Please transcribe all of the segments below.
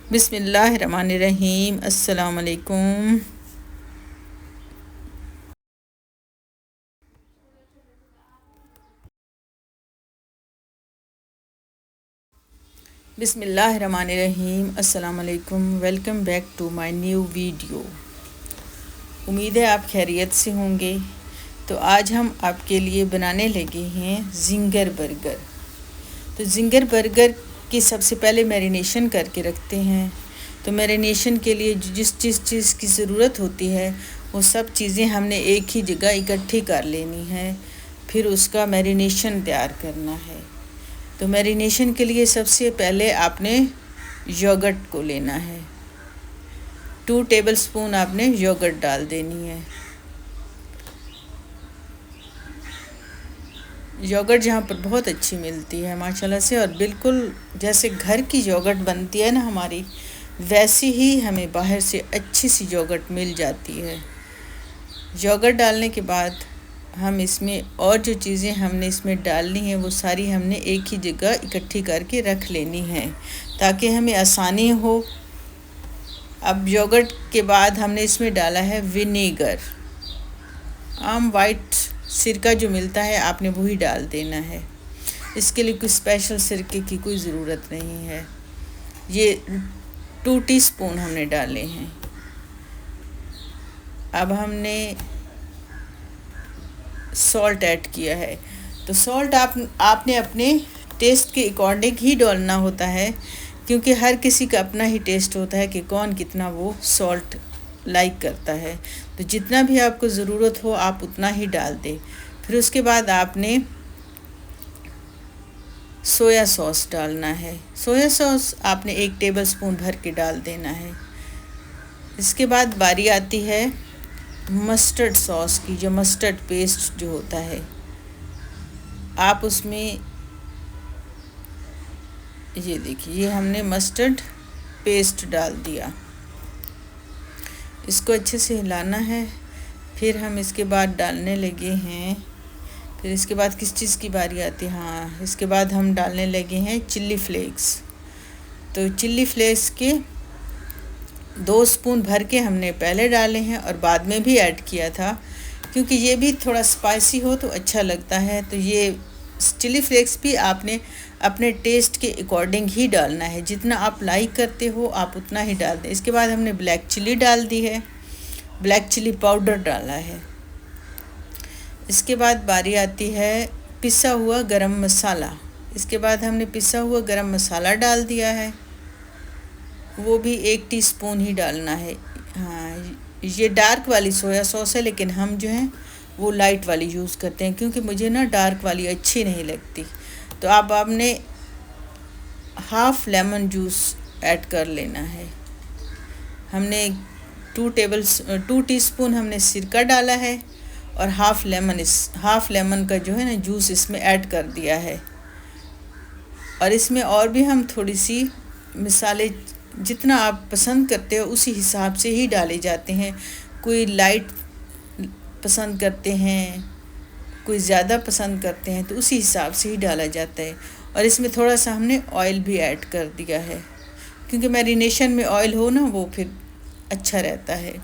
बिस्मिल्लाहिर्रहमानिर्रहीम। अस्सलाम वालेकुम। बिस्मिल्लाहिर्रहमानिर्रहीम। अस्सलाम वालेकुम। Welcome back to my new video. उम्मीद है आप खैरियत से होंगे। तो आज हम आपके लिए बनाने लगे हैं जिंगर बर्गर। तो जिंगर बर्गर की सबसे पहले मैरिनेशन करके रखते हैं। तो मैरिनेशन के लिए जिस चीज़ की ज़रूरत होती है वो सब चीज़ें हमने एक ही जगह इकट्ठी कर लेनी है। फिर उसका मैरिनेशन तैयार करना है। तो मैरिनेशन के लिए सबसे पहले आपने योगर्ट को लेना है। 2 टेबलस्पून आपने योगर्ट डाल देनी है। योगर्ट जहाँ पर बहुत अच्छी मिलती है माशाल्लाह से, और बिल्कुल जैसे घर की योगर्ट बनती है ना हमारी, वैसी ही हमें बाहर से अच्छी सी योगर्ट मिल जाती है। योगर्ट डालने के बाद हम इसमें और जो चीज़ें हमने इसमें डालनी है वो सारी हमने एक ही जगह इकट्ठी करके रख लेनी है ताकि हमें आसानी हो। अब योगर्ट के बाद हमने इसमें डाला है विनेगर। आम वाइट सिरका जो मिलता है आपने वही डाल देना है। इसके लिए कोई स्पेशल सिरके की कोई ज़रूरत नहीं है। ये 2 टीस्पून हमने डाले हैं। अब हमने सॉल्ट ऐड किया है। तो सॉल्ट आपने अपने टेस्ट के अकॉर्डिंग ही डालना होता है, क्योंकि हर किसी का अपना ही टेस्ट होता है कि कौन कितना वो सॉल्ट लाइक करता है। तो जितना भी आपको ज़रूरत हो आप उतना ही डाल दें। फिर उसके बाद आपने सोया सॉस डालना है। सोया सॉस आपने 1 टेबलस्पून भर के डाल देना है। इसके बाद बारी आती है मस्टर्ड सॉस की, जो मस्टर्ड पेस्ट जो होता है आप उसमें, ये देखिए ये हमने मस्टर्ड पेस्ट डाल दिया। इसको अच्छे से हिलाना है। फिर हम इसके बाद डालने लगे हैं, फिर इसके बाद किस चीज़ की बारी आती है, हाँ इसके बाद हम डालने लगे हैं चिल्ली फ्लेक्स। तो चिल्ली फ्लेक्स के 2 स्पून भर के हमने पहले डाले हैं और बाद में भी ऐड किया था, क्योंकि ये भी थोड़ा स्पाइसी हो तो अच्छा लगता है। तो ये चिली फ्लेक्स भी आपने अपने टेस्ट के अकॉर्डिंग ही डालना है। जितना आप लाइक करते हो आप उतना ही डाल दें। इसके बाद हमने ब्लैक चिली डाल दी है, ब्लैक चिली पाउडर डाला है। इसके बाद बारी आती है पिसा हुआ गरम मसाला। इसके बाद हमने पिसा हुआ गरम मसाला डाल दिया है, वो भी 1 टीस्पून ही डालना है। हाँ, ये डार्क वाली सोया सॉस है, लेकिन हम जो है वो लाइट वाली यूज़ करते हैं, क्योंकि मुझे ना डार्क वाली अच्छी नहीं लगती। तो अब आपने हाफ़ लेमन जूस ऐड कर लेना है। हमने 2 टीस्पून हमने सिरका डाला है और हाफ़ लेमन का जो है ना जूस इसमें ऐड कर दिया है। और इसमें और भी हम थोड़ी सी मसाले जितना आप पसंद करते हो उसी हिसाब से ही डाले जाते हैं। कोई लाइट पसंद करते हैं, कोई ज़्यादा पसंद करते हैं, तो उसी हिसाब से ही डाला जाता है। और इसमें थोड़ा सा हमने ऑयल भी ऐड कर दिया है, क्योंकि मैरिनेशन में ऑयल हो ना वो फिर अच्छा रहता है,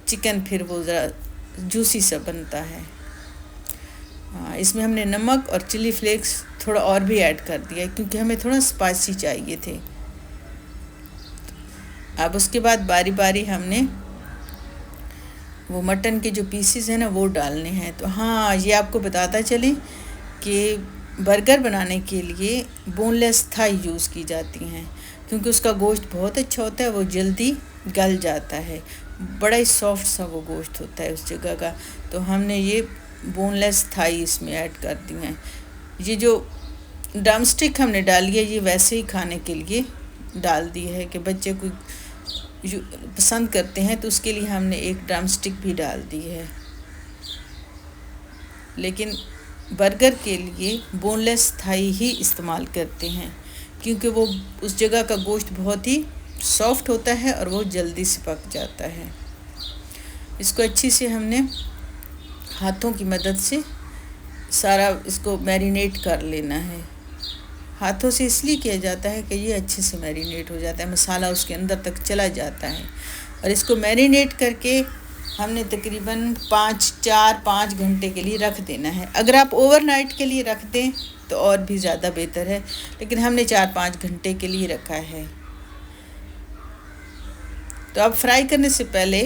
चिकन फिर वो ज़रा जूसी सा बनता है। हाँ, इसमें हमने नमक और चिली फ्लेक्स थोड़ा और भी ऐड कर दिया, क्योंकि हमें थोड़ा स्पाइसी चाहिए थे। अब उसके बाद बारी बारी हमने वो मटन के जो पीसेस हैं ना वो डालने हैं। तो हाँ, ये आपको बताता चले कि बर्गर बनाने के लिए बोनलेस थाई यूज़ की जाती हैं, क्योंकि उसका गोश्त बहुत अच्छा होता है, वो जल्दी गल जाता है, बड़ा ही सॉफ्ट सा वो गोश्त होता है उस जगह का। तो हमने ये बोनलेस थाई इसमें ऐड कर दी हैं। ये जो ड्रम स्टिक हमने डाली है ये वैसे ही खाने के लिए डाल दी है कि बच्चे को पसंद करते हैं, तो उसके लिए हमने एक ड्रम स्टिक भी डाल दी है। लेकिन बर्गर के लिए बोनलेस थाई ही इस्तेमाल करते हैं, क्योंकि वो उस जगह का गोश्त बहुत ही सॉफ्ट होता है और वो जल्दी से पक जाता है। इसको अच्छी से हमने हाथों की मदद से सारा इसको मैरिनेट कर लेना है। हाथों से इसलिए किया जाता है कि ये अच्छे से मैरिनेट हो जाता है, मसाला उसके अंदर तक चला जाता है। और इसको मैरिनेट करके हमने तकरीबन 4-5 घंटे के लिए रख देना है। अगर आप ओवरनाइट के लिए रख दें तो और भी ज़्यादा बेहतर है, लेकिन हमने 4-5 घंटे के लिए रखा है। तो अब फ्राई करने से पहले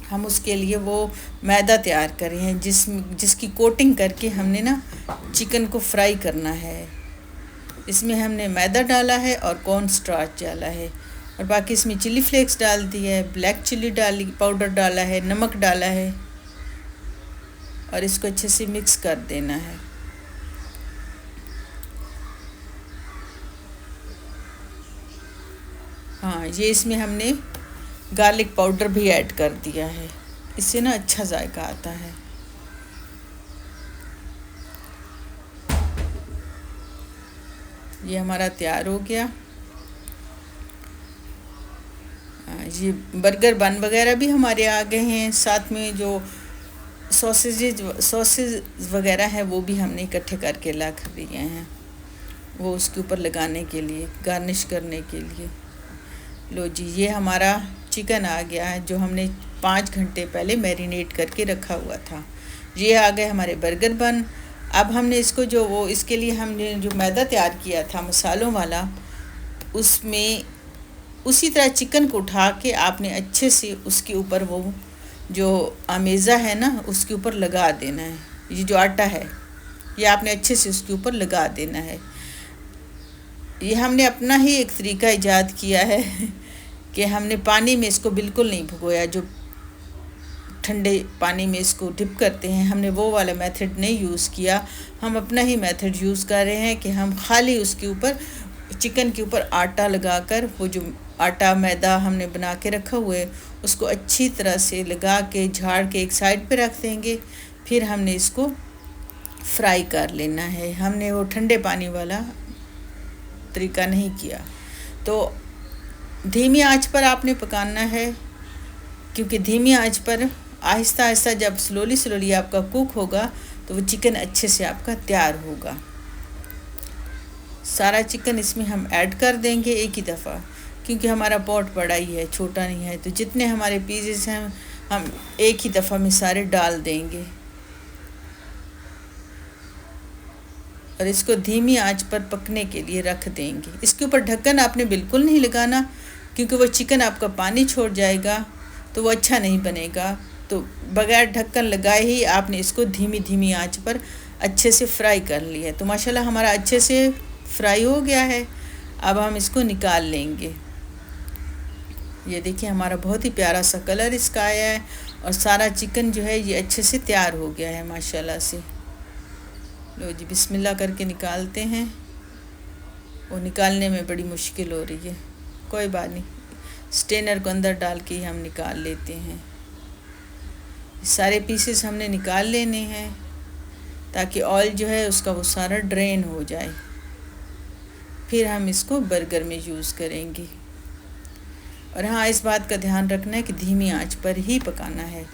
हम उसके लिए वो मैदा तैयार कर रहे हैं जिसकी कोटिंग करके हमने ना चिकन को फ्राई करना है। इसमें हमने मैदा डाला है और कॉर्न स्टार्च डाला है, और बाकी इसमें चिली फ्लेक्स डाल दिया है, ब्लैक चिली पाउडर डाला है, नमक डाला है, और इसको अच्छे से मिक्स कर देना है। हाँ, ये इसमें हमने गार्लिक पाउडर भी ऐड कर दिया है, इससे ना अच्छा जायका आता है। ये हमारा तैयार हो गया। ये बर्गर बन वगैरह भी हमारे आ गए हैं, साथ में जो सॉसेज वगैरह है वो भी हमने इकट्ठे करके रख दिए हैं, वो उसके ऊपर लगाने के लिए, गार्निश करने के लिए। लो जी, ये हमारा चिकन आ गया है जो हमने 5 घंटे पहले मैरिनेट करके रखा हुआ था। ये आ गए हमारे बर्गर बन। अब हमने इसको इसके लिए हमने जो मैदा तैयार किया था मसालों वाला, उसमें उसी तरह चिकन को उठा के आपने अच्छे से उसके ऊपर वो जो अमेज़ा है ना उसके ऊपर लगा देना है। ये जो आटा है ये आपने अच्छे से उसके ऊपर लगा देना है। ये हमने अपना ही एक तरीका ईजाद किया है कि हमने पानी में इसको बिल्कुल नहीं भिगोया, जो ठंडे पानी में इसको डिप करते हैं, हमने वो वाला मेथड नहीं यूज़ किया। हम अपना ही मेथड यूज़ कर रहे हैं कि हम खाली उसके ऊपर चिकन के ऊपर आटा लगाकर, वो जो आटा मैदा हमने बना के रखा हुआ है उसको अच्छी तरह से लगा के झाड़ के एक साइड पे रख देंगे। फिर हमने इसको फ्राई कर लेना है। हमने वो ठंडे पानी वाला तरीका नहीं किया। तो धीमी आंच पर आपने पकाना है, क्योंकि धीमी आंच पर आहिस्ता आहिस्ता जब स्लोली आपका कुक होगा तो वो चिकन अच्छे से आपका तैयार होगा। सारा चिकन इसमें हम ऐड कर देंगे एक ही दफ़ा, क्योंकि हमारा पॉट बड़ा ही है, छोटा नहीं है। तो जितने हमारे पीसेस हैं हम एक ही दफ़ा में सारे डाल देंगे, और इसको धीमी आंच पर पकने के लिए रख देंगे। इसके ऊपर ढक्कन आपने बिल्कुल नहीं लगाना, क्योंकि वो चिकन आपका पानी छोड़ जाएगा तो वो अच्छा नहीं बनेगा। तो बगैर ढक्कन लगाए ही आपने इसको धीमी आंच पर अच्छे से फ्राई कर लिया। तो माशाल्लाह हमारा अच्छे से फ्राई हो गया है। अब हम इसको निकाल लेंगे। ये देखिए हमारा बहुत ही प्यारा सा कलर इसका आया है, और सारा चिकन जो है ये अच्छे से तैयार हो गया है माशाल्लाह से। लो जी, बिस्मिल्लाह करके निकालते हैं। वो निकालने में बड़ी मुश्किल हो रही है, कोई बात नहीं, स्ट्रेनर को अंदर डाल के ही हम निकाल लेते हैं। सारे पीसेस हमने निकाल लेने हैं ताकि ऑयल जो है उसका वो सारा ड्रेन हो जाए। फिर हम इसको बर्गर में यूज़ करेंगे। और हाँ, इस बात का ध्यान रखना है कि धीमी आंच पर ही पकाना है।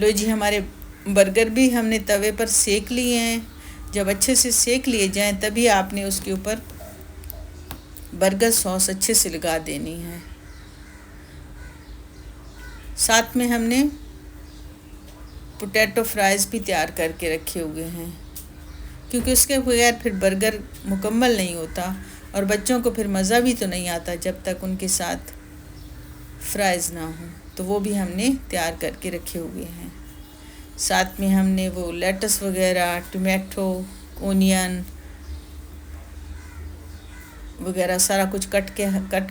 लो जी, हमारे बर्गर भी हमने तवे पर सेक लिए हैं। जब अच्छे से सेक लिए जाएं तभी आपने उसके ऊपर बर्गर सॉस अच्छे से लगा देनी है। साथ में हमने पोटैटो फ्राइज़ भी तैयार करके रखे हुए हैं, क्योंकि उसके बगैर फिर बर्गर मुकम्मल नहीं होता, और बच्चों को फिर मज़ा भी तो नहीं आता जब तक उनके साथ फ्राइज़ ना हो। तो वो भी हमने तैयार करके रखे हुए हैं। साथ में हमने वो लेटस वगैरह, टमाटो, ओनियन वगैरह सारा कुछ कट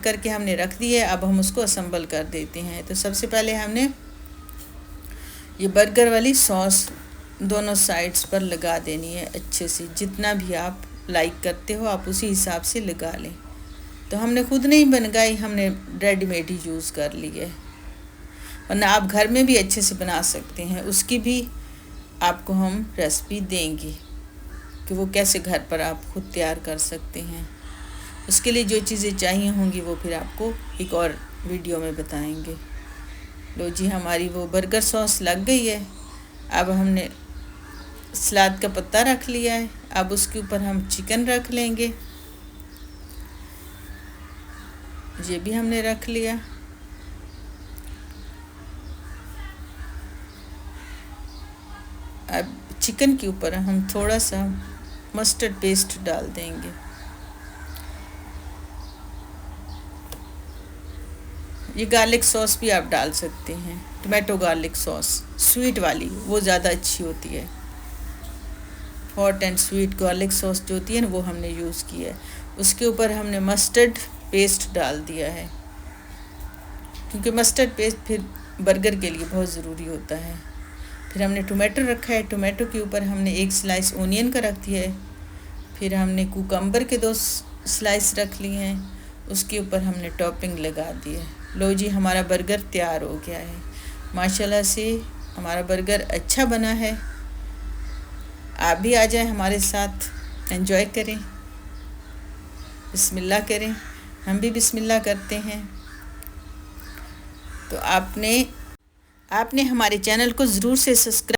करके हमने रख दिया है। अब हम उसको असेंबल कर देते हैं। तो सबसे पहले हमने ये बर्गर वाली सॉस दोनों साइड्स पर लगा देनी है अच्छे से। जितना भी आप लाइक करते हो आप उसी हिसाब से लगा लें। तो हमने खुद नहीं बनाई, हमने रेडीमेड ही यूज़ कर ली है, वरना आप घर में भी अच्छे से बना सकते हैं। उसकी भी आपको हम रेसिपी देंगे कि वो कैसे घर पर आप खुद तैयार कर सकते हैं। उसके लिए जो चीज़ें चाहिए होंगी वो फिर आपको एक और वीडियो में बताएंगे। लो जी, हमारी वो बर्गर सॉस लग गई है। अब हमने सलाद का पत्ता रख लिया है। अब उसके ऊपर हम चिकन रख लेंगे, ये भी हमने रख लिया। अब चिकन के ऊपर हम थोड़ा सा मस्टर्ड पेस्ट डाल देंगे। ये गार्लिक सॉस भी आप डाल सकते हैं, टोमेटो गार्लिक सॉस स्वीट वाली, वो ज़्यादा अच्छी होती है। Hot and sweet garlic sauce जो होती है ना, वो हमने यूज़ की है। उसके ऊपर हमने मस्टर्ड पेस्ट डाल दिया है, क्योंकि मस्टर्ड पेस्ट फिर बर्गर के लिए बहुत ज़रूरी होता है। फिर हमने टोमेटो रखा है, टोमेटो के ऊपर हमने एक स्लाइस ओनियन का रख दिया है। फिर हमने कुकम्बर के 2 स्लाइस रख लिए हैं, उसके ऊपर हमने टॉपिंग लगा दी है। लो जी, हमारा बर्गर तैयार हो गया है। माशाल्लाह से हमारा बर्गर अच्छा बना है। आप भी आ जाएं हमारे साथ, एंजॉय करें, बिस्मिल्लाह करें। हम भी बिस्मिल्लाह करते हैं। तो आपने हमारे चैनल को ज़रूर से सब्सक्राइब